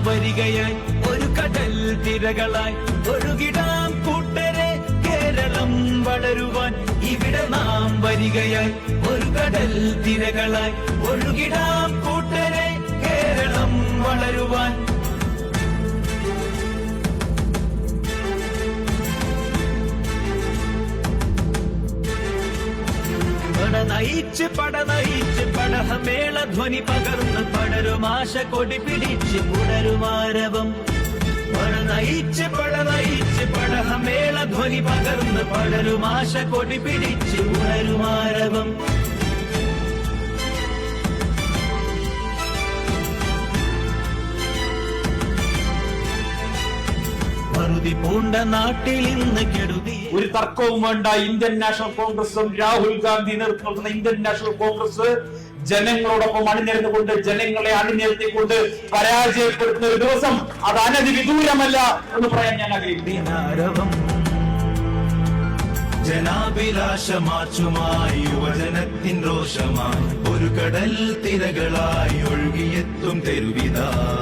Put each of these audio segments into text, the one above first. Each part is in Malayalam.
വരികയായി ഒരു കടൽ തിരകളായി ഒഴുകിടാം കൂട്ടരെ കേരളം വളരുവാൻ ഇവിടെ നാം വരികയായി ഒരു കടൽ തിരകളായി ഒഴുകിടാം കൂട്ടരെ കേരളം വളരുവാൻ പടനയിച്ച് പടഹമേള ധ്വനി പകർന്ന് പടരുമാശ കൊടി പിടിച്ച് പുനരുമാരവം പടനയിച്ച് പടഹമേള ധ്വനി പകർന്ന് പടരുമാശ കൊടി പിടിച്ച് പുനരുമാരവം പൂണ്ട നാട്ടിൽ ഇന്ന് കെടുതി. ഒരു തർക്കവും വേണ്ട. ഇന്ത്യൻ നാഷണൽ കോൺഗ്രസും രാഹുൽ ഗാന്ധി നേതൃത്വം ഇന്ത്യൻ നാഷണൽ കോൺഗ്രസ് ജനങ്ങളോടൊപ്പം അണിനിരന്നുകൊണ്ട് ജനങ്ങളെ അണിനിരത്തിക്കൊണ്ട് പരാജയപ്പെടുത്തുന്ന ഒരു ദിവസം അത് അനധിവിദൂരമല്ല എന്ന് പറയാൻ ഞാൻ ആഗ്രഹിക്കുന്നു. ജനാഭിലാഷമാച്ചുമായി യുവജനത്തിൻ രോഷമായി ഒരു കടൽ തിരകളായി ഒഴുകിയെത്തും തെരുവിതാ.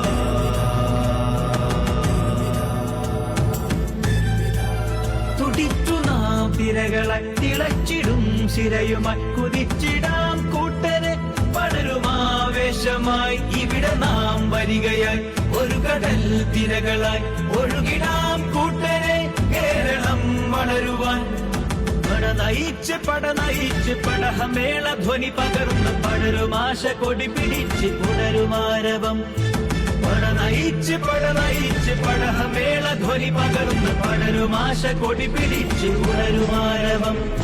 തിരകളായി തിളച്ചിടും ശിരയുമായി കുതിച്ചിടാം കൂട്ടരെ പടരുമാവേശമായി ഇവിടെ നാം വരികയായി ഒരു കടൽ തിരകളായി ഒഴുകിടാം കൂട്ടരെ കേരളം വളരുവാൻ പടനയിച്ച് പടഹമേള ധ്വനി പകർന്ന് പടരുമാശ കൊടി പിടിച്ച് പുനരുമാരവം പടനയിച്ച് പടഹമേള ധ്വനി പകർന്ന് പടരുമാശ കൊടി പിടിച്ച് പുനരുമാരവം.